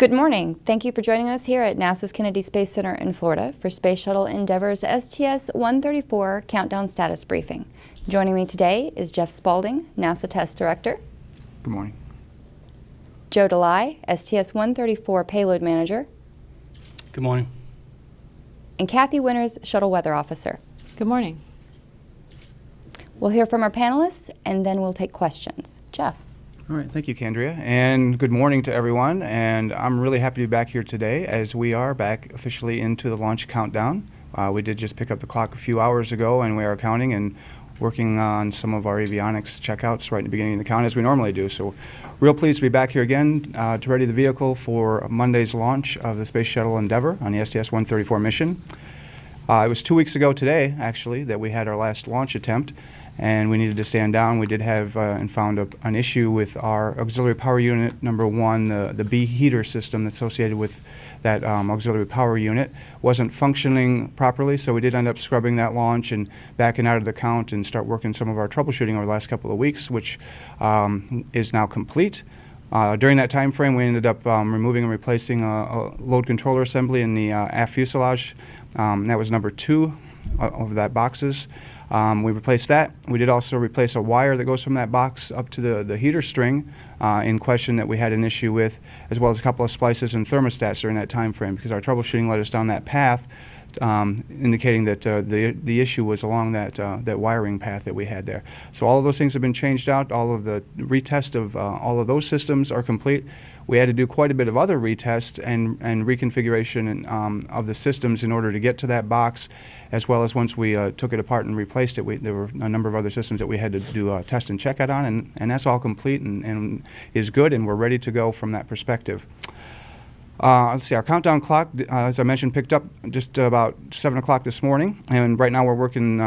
Good morning. Thank you for joining us here at NASA's Kennedy Space Center in Florida for Space Shuttle Endeavour's STS-134 Countdown Status Briefing. Joining me today is Jeff Spaulding, NASA Test Director. Good morning. Joe DeLay, STS-134 Payload Manager. Good morning. And Kathy Winters, Shuttle Weather Officer. Good morning. We'll hear from our panelists and then we'll take questions. Jeff. All right, thank you, Candria, and good morning to everyone. And I'm really happy to be back here today as we are back officially into the launch countdown. We did just pick up the clock a few hours ago, and we are counting and working on some of our avionics checkouts right in the beginning of the count as we normally do. So real pleased to be back here again to ready the vehicle for Monday's launch of the Space Shuttle Endeavour on the STS-134 mission. It was 2 weeks ago today, actually, that we had our last launch attempt, and we needed to stand down. We did have and found an issue with our auxiliary power unit number 1, the B heater system that's associated with that auxiliary power unit wasn't functioning properly, so we did end up scrubbing that launch and backing out of the count and start working some of our troubleshooting over the last couple of weeks, which is now complete. During that time frame, we ended up removing and replacing a load controller assembly in the aft fuselage. That was number 2 of that boxes. We replaced that. We did also replace a wire that goes from that box up to the heater string in question that we had an issue with, as well as a couple of splices and thermostats during that time frame, because our troubleshooting led us down that path, indicating that the issue was along that wiring path that we had there. So all of those things have been changed out. All of the retest of all of those systems are complete. We had to do quite a bit of other retest and reconfiguration of the systems in order to get to that box, as well as once we took it apart and replaced it, there were a number of other systems that we had to do a test and checkout on, and that's all complete and is good, and we're ready to go from that perspective. Let's see, our countdown clock, as I mentioned, picked up just about 7 o'clock this morning, and right now we're working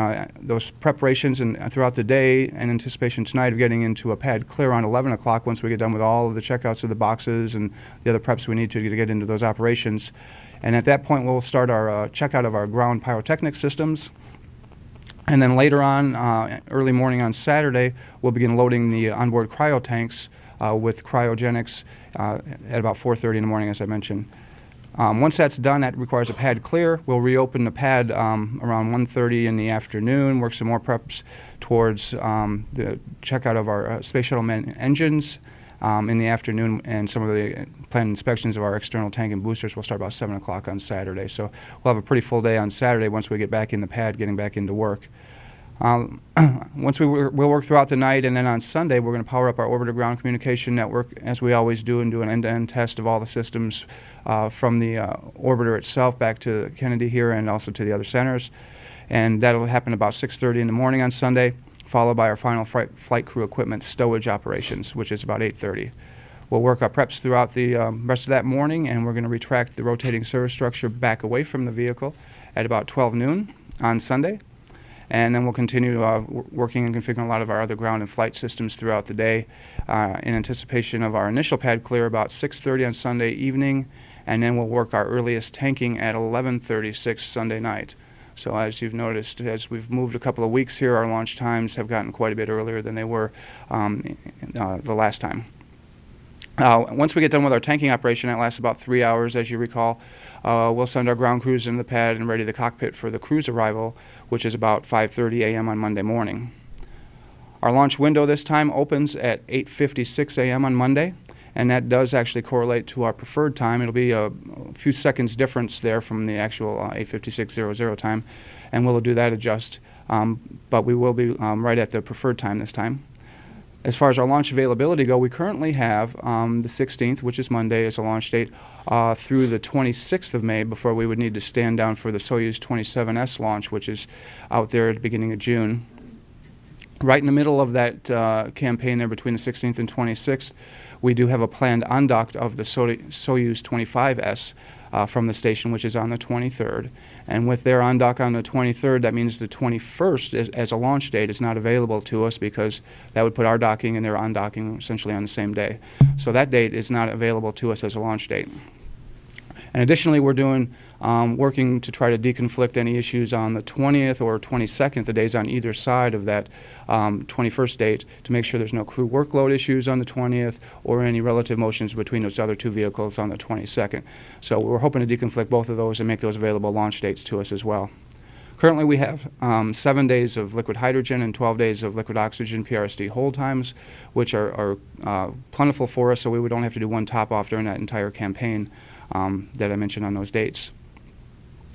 those preparations and throughout the day in anticipation tonight of getting into a pad clear around 11 o'clock once we get done with all of the checkouts of the boxes and the other preps we need to get into those operations. And at that point, we'll start our checkout of our ground pyrotechnic systems. And then later on, early morning on Saturday, we'll begin loading the onboard cryo tanks with cryogenics at about 4:30 in the morning, as I mentioned. Once that's done, that requires a pad clear. We'll reopen the pad around 1:30 in the afternoon, work some more preps towards the checkout of our space shuttle engines in the afternoon, and some of the planned inspections of our external tank and boosters will start about 7 o'clock on Saturday. So we'll have a pretty full day on Saturday once we get back in the pad, getting back into work. Once we'll work throughout the night, and then on Sunday we're going to power up our orbiter-ground communication network as we always do, and do an end-to-end test of all the systems from the orbiter itself back to Kennedy here and also to the other centers. And that'll happen about 6:30 in the morning on Sunday, followed by our final flight crew equipment stowage operations, which is about 8:30. We'll work our preps throughout the rest of that morning, and we're going to retract the rotating service structure back away from the vehicle at about 12 noon on Sunday. And then we'll continue working and configuring a lot of our other ground and flight systems throughout the day in anticipation of our initial pad clear about 6:30 on Sunday evening, and then we'll work our earliest tanking at 11:36 Sunday night. So as you've noticed, as we've moved a couple of weeks here, our launch times have gotten quite a bit earlier than they were the last time. Once we get done with our tanking operation, that lasts about 3 hours, as you recall. We'll send our ground crews into the pad and ready the cockpit for the crew's arrival, which is about 5:30 a.m. on Monday morning. Our launch window this time opens at 8:56 a.m. on Monday, and that does actually correlate to our preferred time. It'll be a few seconds difference there from the actual 8:56:00 time, and we'll do that adjust, but we will be right at the preferred time this time. As far as our launch availability go, we currently have the 16th, which is Monday, as a launch date, through the 26th of May before we would need to stand down for the Soyuz 27S launch, which is out there at the beginning of June. Right in the middle of that campaign there between the 16th and 26th, we do have a planned on-dock of the Soyuz 25S from the station, which is on the 23rd. And with their on-dock on the 23rd, that means the 21st as a launch date is not available to us, because that would put our docking and their on-docking essentially on the same day. So that date is not available to us as a launch date. And additionally, we're doing working to try to deconflict any issues on the 20th or 22nd, the days on either side of that 21st date, to make sure there's no crew workload issues on the 20th or any relative motions between those other two vehicles on the 22nd. So we're hoping to deconflict both of those and make those available launch dates to us as well. Currently, we have 7 days of liquid hydrogen and 12 days of liquid oxygen PRSD hold times, which are plentiful for us, so we would only have to do one top-off during that entire campaign that I mentioned on those dates.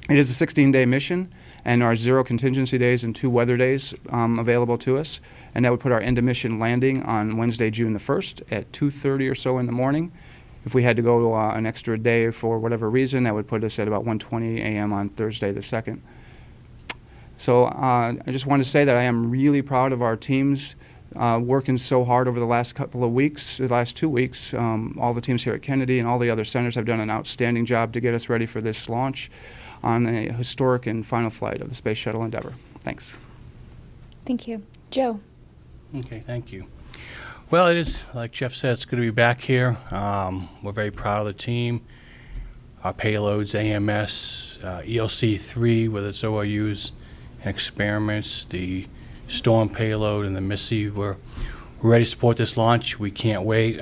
It is a 16-day mission, and there are 0 contingency days and 2 weather days available to us, and that would put our end-of-mission landing on Wednesday, June the 1st at 2:30 or so in the morning. If we had to go an extra day for whatever reason, that would put us at about 1:20 a.m. on Thursday the 2nd. So I just want to say that I am really proud of our teams working so hard over the last couple of weeks, the last 2 weeks. All the teams here at Kennedy and all the other centers have done an outstanding job to get us ready for this launch on a historic and final flight of the Space Shuttle Endeavour. Thanks. Thank you. Joe. Okay, thank you. Well, it is, like Jeff said, it's good to be back here. We're very proud of the team. Our payloads, AMS, ELC-3 with its ORUs and experiments, the Storm payload and the Missy, we're ready to support this launch. We can't wait.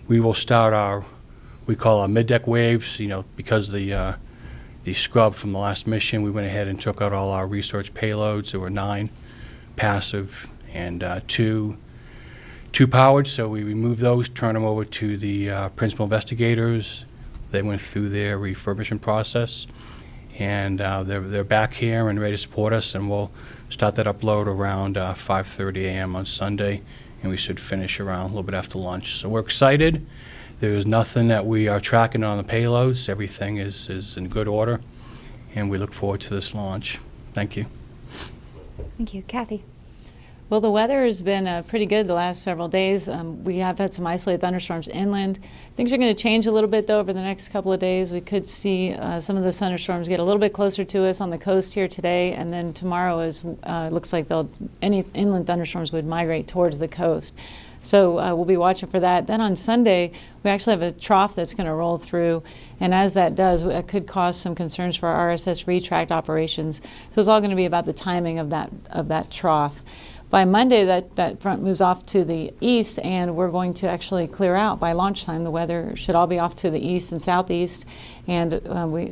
We will start we call our mid-deck waves, because of the scrub from the last mission. We went ahead and took out all our research payloads. There were 9 passive and 2 powered, so we removed those, turned them over to the principal investigators. They went through their refurbishment process, and they're back here and ready to support us, and we'll start that upload around 5:30 a.m. on Sunday, and we should finish around a little bit after lunch. So we're excited. There's nothing that we are tracking on the payloads. Everything is in good order, and we look forward to this launch. Thank you. Thank you. Kathy. Well, the weather has been pretty good the last several days. We have had some isolated thunderstorms inland. Things are going to change a little bit, though, over the next couple of days. We could see some of those thunderstorms get a little bit closer to us on the coast here today, and then tomorrow looks like any inland thunderstorms would migrate towards the coast. So we'll be watching for that. Then on Sunday, we actually have a trough that's going to roll through, and as that does, it could cause some concerns for our RSS retract operations. So it's all going to be about the timing of that trough. By Monday, that front moves off to the east, and we're going to actually clear out by launch time. The weather should all be off to the east and southeast, and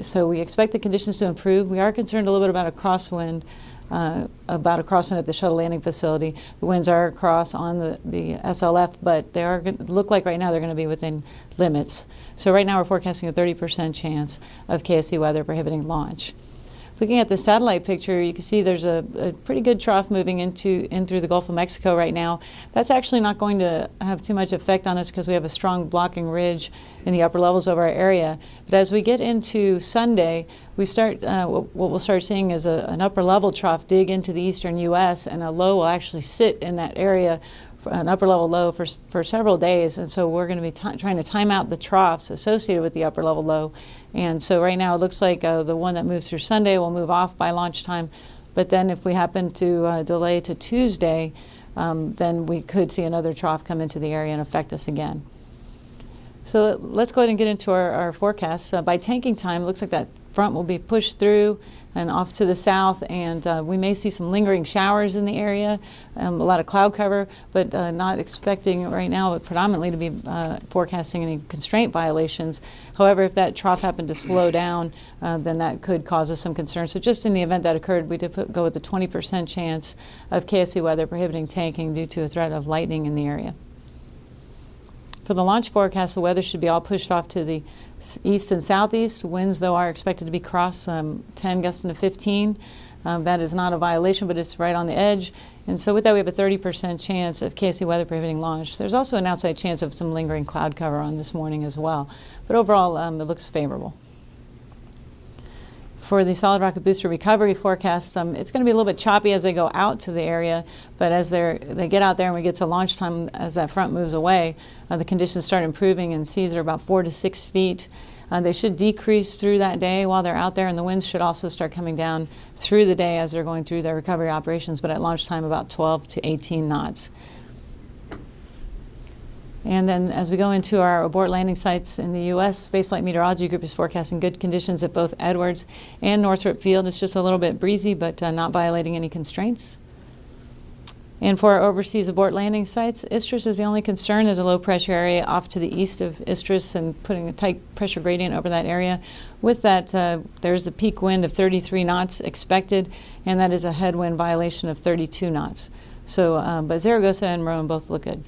so we expect the conditions to improve. We are concerned a little bit about a crosswind at the shuttle landing facility. The winds are across on the SLF, but they are look like right now they're going to be within limits. So right now we're forecasting a 30% chance of KSC weather prohibiting launch. Looking at the satellite picture, you can see there's a pretty good trough moving in through the Gulf of Mexico right now. That's actually not going to have too much effect on us because we have a strong blocking ridge in the upper levels of our area. But as we get into Sunday, we start what we'll start seeing is an upper level trough dig into the eastern U.S. and a low will actually sit in that area, an upper level low for several days, and so we're going to be trying to time out the troughs associated with the upper level low. And so right now it looks like the one that moves through Sunday will move off by launch time, but then if we happen to delay to Tuesday, then we could see another trough come into the area and affect us again. So let's go ahead and get into our forecast. By tanking time, it looks like that front will be pushed through and off to the south, and we may see some lingering showers in the area, a lot of cloud cover, but not expecting right now predominantly to be forecasting any constraint violations. However, if that trough happened to slow down, then that could cause us some concern. So just in the event that occurred, we did go with a 20% chance of KSC weather prohibiting tanking due to a threat of lightning in the area. For the launch forecast, the weather should be all pushed off to the east and southeast. Winds, though, are expected to be cross 10 gusting to 15. That is not a violation, but it's right on the edge. And so with that, we have a 30% chance of KSC weather prohibiting launch. There's also an outside chance of some lingering cloud cover on this morning as well. But overall, it looks favorable. For the solid rocket booster recovery forecast, it's going to be a little bit choppy as they go out to the area, but as they get out there and we get to launch time, as that front moves away, the conditions start improving and seas are about 4 to 6 feet. They should decrease through that day while they're out there, and the winds should also start coming down through the day as they're going through their recovery operations, but at launch time about 12 to 18 knots. And then as we go into our abort landing sites in the U.S., Spaceflight Meteorology Group is forecasting good conditions at both Edwards and Northrop Field. It's just a little bit breezy, but not violating any constraints. And for our overseas abort landing sites, Istrus is the only concern. There's a low pressure area off to the east of Istrus and putting a tight pressure gradient over that area. With that, there's a peak wind of 33 knots expected, and that is a headwind violation of 32 knots. So, but Zaragoza and Maroon both look good.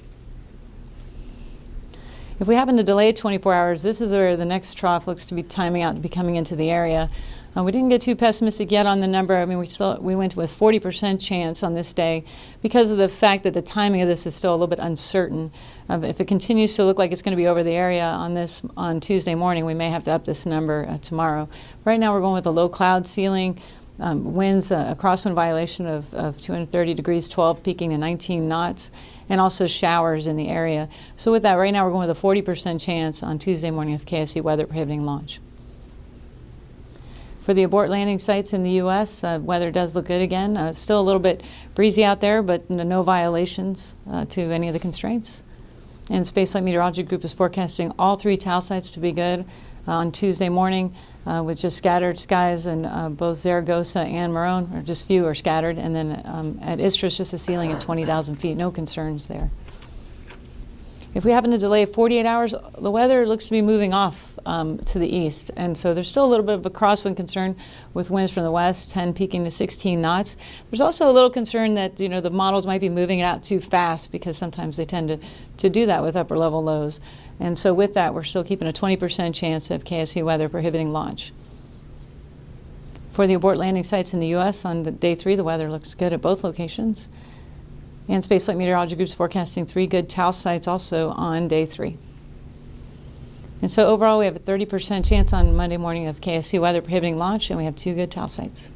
If we happen to delay 24 hours, this is where the next trough looks to be timing out to be coming into the area. We didn't get too pessimistic yet on the number. I mean, we went with 40% chance on this day because of the fact that the timing of this is still a little bit uncertain. If it continues to look like it's going to be over the area on Tuesday morning, we may have to up this number tomorrow. Right now, we're going with a low cloud ceiling. Winds, a crosswind violation of 230 degrees 12, peaking to 19 knots, and also showers in the area. So with that, right now we're going with a 40% chance on Tuesday morning of KSC weather prohibiting launch. For the abort landing sites in the U.S., weather does look good again. It's still a little bit breezy out there, but no violations to any of the constraints. And Spaceflight Meteorology Group is forecasting all 3 TAL sites to be good on Tuesday morning, with just scattered skies in both Zaragoza and Maroon, or just few are scattered. And then at Istrus, just a ceiling at 20,000 feet. No concerns there. If we happen to delay 48 hours, the weather looks to be moving off to the east. And so there's still a little bit of a crosswind concern with winds from the west, 10 peaking to 16 knots. There's also a little concern that, you know, the models might be moving it out too fast because sometimes they tend to do that with upper level lows. And so with that, we're still keeping a 20% chance of KSC weather prohibiting launch. For the abort landing sites in the U.S. on day 3, the weather looks good at both locations. And Spaceflight Meteorology Group's forecasting 3 good TAL sites also on day 3. And so overall, we have a 30% chance on Monday morning of KSC weather prohibiting launch, and we have 2 good TAL sites.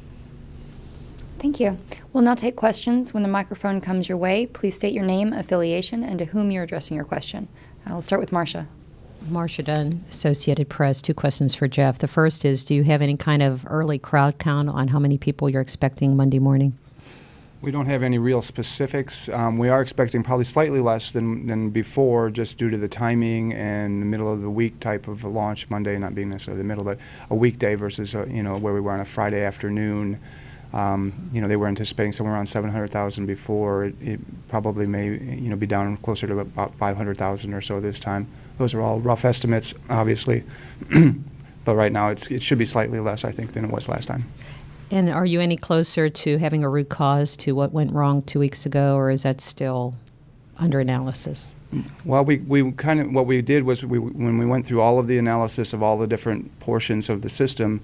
Thank you. We'll now take questions. When the microphone comes your way, please state your name, affiliation, and to whom you're addressing your question. We'll start with Marcia. Marcia Dunn, Associated Press. 2 questions for Jeff. The first is, do you have any kind of early crowd count on how many people you're expecting Monday morning? We don't have any real specifics. We are expecting probably slightly less than before, just due to the timing and the middle of the week type of a launch, Monday not being necessarily the middle, but a weekday versus where we were on a Friday afternoon. They were anticipating somewhere around 700,000 before. It probably may be down closer to about 500,000 or so this time. Those are all rough estimates, obviously, but right now it should be slightly less, I think, than it was last time. And are you any closer to having a root cause to what went wrong 2 weeks ago, or is that still under analysis? Well, we kind of, what we did was when we went through all of the analysis of all the different portions of the system,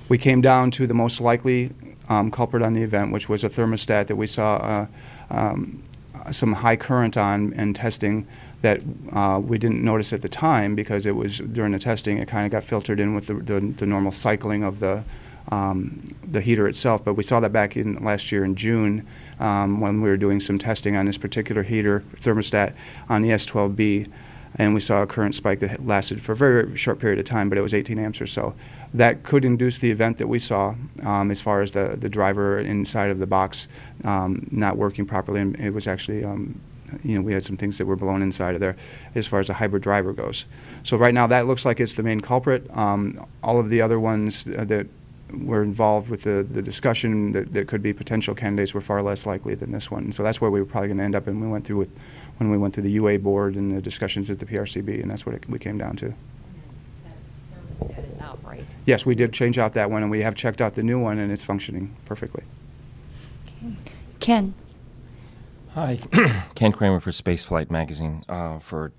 we came down to the most likely culprit on the event, which was a thermostat that we saw some high current on and testing that we didn't notice at the time because it was during the testing. It kind of got filtered in with the normal cycling of the heater itself, but we saw that back in last year in June when we were doing some testing on this particular heater thermostat on the S12B, and we saw a current spike that lasted for a very, very short period of time, but it was 18 amps or so. That could induce the event that we saw as far as the driver inside of the box not working properly, and it was actually we had some things that were blown inside of there as far as the hybrid driver goes. So right now that looks like it's the main culprit. All of the other ones that were involved with the discussion that could be potential candidates were far less likely than this one. So that's where we were probably going to end up, and when we went through the UA board and the discussions at the PRCB, and that's what we came down to. That thermostat is out, right? Yes, we did change out that one, and we have checked out the new one, and it's functioning perfectly. Okay. Ken. Hi, Ken Kramer for Spaceflight Magazine. For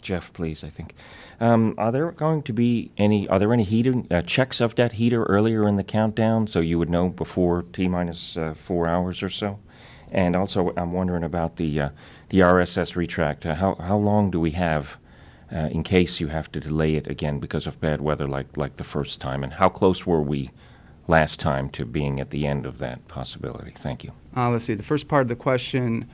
Jeff, please, I think. Are there any heater checks of that heater earlier in the countdown so you would know before T-minus 4 hours or so? And also, I'm wondering about the RSS retract. How long do we have in case you have to delay it again because of bad weather like the first time? And how close were we last time to being at the end of that possibility? Thank you. Let's see. The first part of the question,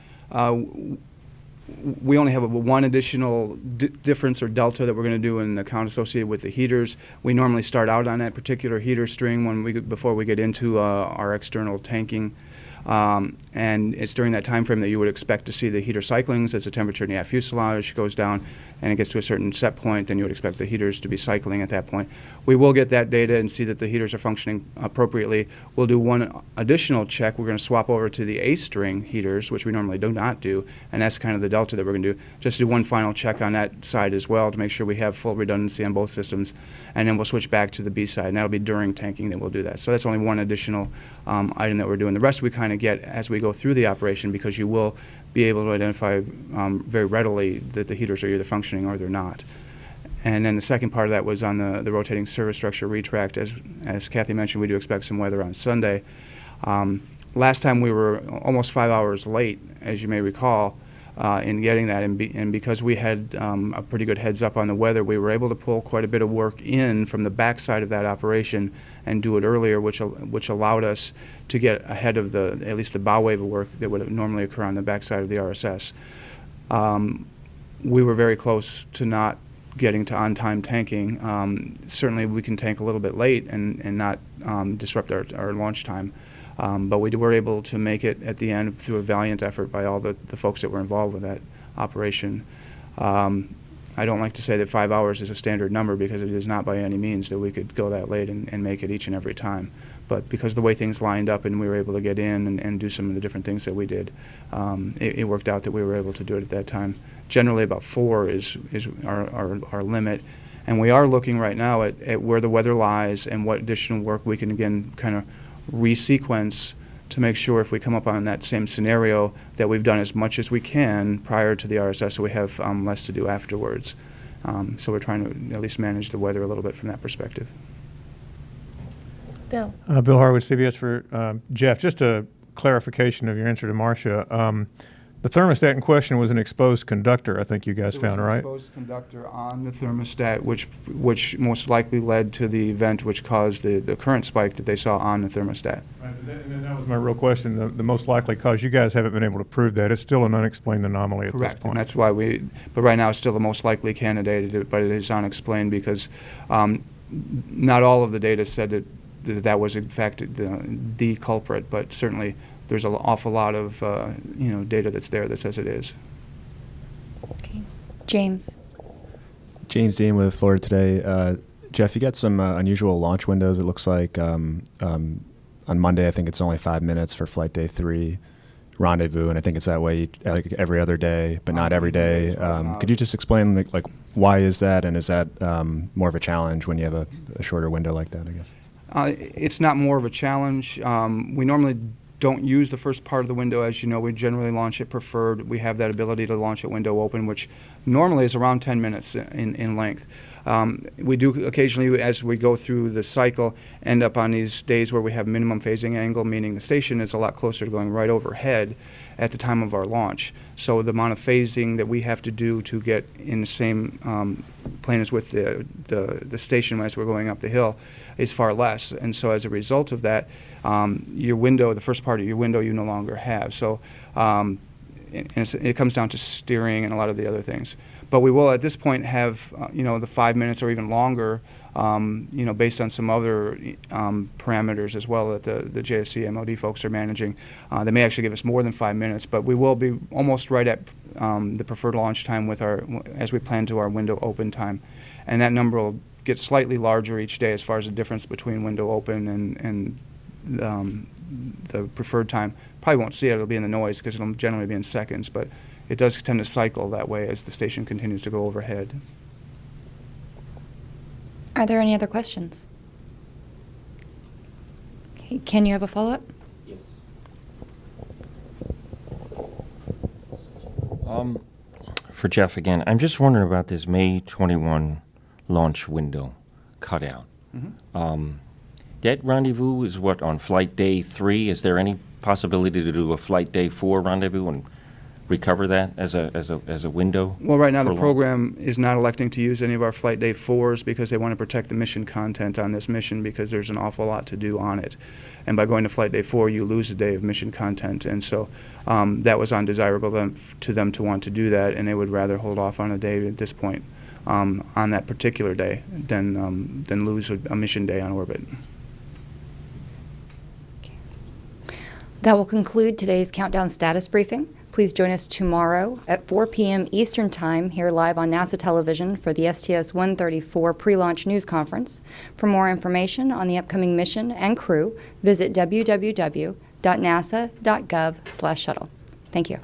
we only have one additional difference or delta that we're going to do in the count associated with the heaters. We normally start out on that particular heater string before we get into our external tanking. And it's during that time frame that you would expect to see the heater cyclings as the temperature in the aft fuselage goes down and it gets to a certain set point, then you would expect the heaters to be cycling at that point. We will get that data and see that the heaters are functioning appropriately. We'll do one additional check. We're going to swap over to the A-string heaters, which we normally do not do, and that's kind of the delta that we're going to do. Just do one final check on that side as well to make sure we have full redundancy on both systems, and then we'll switch back to the B side, and that'll be during tanking that we'll do that. So that's only one additional item that we're doing. The rest we kind of get as we go through the operation, because you will be able to identify very readily that the heaters are either functioning or they're not. And then the second part of that was on the rotating service structure retract. As Kathy mentioned, we do expect some weather on Sunday. Last time we were almost 5 hours late, as you may recall, in getting that, and because we had a pretty good heads up on the weather, we were able to pull quite a bit of work in from the backside of that operation and do it earlier, which allowed us to get ahead of at least the bow wave of work that would normally occur on the backside of the RSS. We were very close to not getting to on-time tanking. Certainly we can tank a little bit late and not disrupt our launch time. But we were able to make it at the end through a valiant effort by all the folks that were involved with that operation. I don't like to say that 5 hours is a standard number, because it is not by any means that we could go that late and make it each and every time. But because of the way things lined up and we were able to get in and do some of the different things that we did, it worked out that we were able to do it at that time. Generally about 4 is our limit. And we are looking right now at where the weather lies and what additional work we can, again, kind of resequence to make sure if we come up on that same scenario that we've done as much as we can prior to the RSS, so we have less to do afterwards. So we're trying to at least manage the weather a little bit from that perspective. Bill. Bill Harwood, CBS for Jeff. Just a clarification of your answer to Marcia. The thermostat in question was an exposed conductor, I think you guys found, right? There was an exposed conductor on the thermostat, which most likely led to the event which caused the current spike that they saw on the thermostat. Right, and then that was my real question. The most likely cause, you guys haven't been able to prove that. It's still an unexplained anomaly at this Correct, point. and that's why but right now it's still the most likely candidate, but it is unexplained because not all of the data said that was in fact the culprit, but certainly there's an awful lot of data that's there that says it is. Okay. James. James Dean with Florida Today. Jeff, you got some unusual launch windows. It looks like on Monday, I think it's only 5 minutes for flight day 3 rendezvous, and I think it's that way like every other day, but not every day. Could you just explain like why is that, and is that more of a challenge when you have a shorter window like that, I guess? It's not more of a challenge. We normally don't use the first part of the window. As you know, we generally launch it preferred. We have that ability to launch it window open, which normally is around 10 minutes in length. We do occasionally, as we go through the cycle, end up on these days where we have minimum phasing angle, meaning the station is a lot closer to going right overhead at the time of our launch. So the amount of phasing that we have to do to get in the same plane as with the station as we're going up the hill is far less. And so as a result of that, your window, the first part of your window, you no longer have. So it comes down to steering and a lot of the other things. But we will at this point have the 5 minutes or even longer, based on some other parameters as well that the JSC MOD folks are managing. They may actually give us more than 5 minutes, but we will be almost right at the preferred launch time as we plan to our window open time. And that number will get slightly larger each day as far as the difference between window open and the preferred time. Probably won't see it. It'll be in the noise because it'll generally be in seconds, but it does tend to cycle that way as the station continues to go overhead. Are there any other questions? Okay. Ken, you have a follow-up? Yes. For Jeff again, I'm just wondering about this May 21 launch window cutout. Mm-hmm. That rendezvous is what, on flight day 3? Is there any possibility to do a flight day 4 rendezvous and recover that as a window? Well, right now the for program is not electing to use any of our flight day 4s because they want to protect the mission content on this mission because there's an awful lot to do on it. And by going to flight day 4, you lose a day of mission content. And so that was undesirable to them to want to do that, and they would rather hold off on a day at this point on that particular day than lose a mission day on orbit. That will conclude today's Countdown Status Briefing. Please join us tomorrow at 4 p.m. Eastern Time here live on NASA television for the STS-134 pre-launch news conference. For more information on the upcoming mission and crew, visit www.nasa.gov/shuttle. Thank you.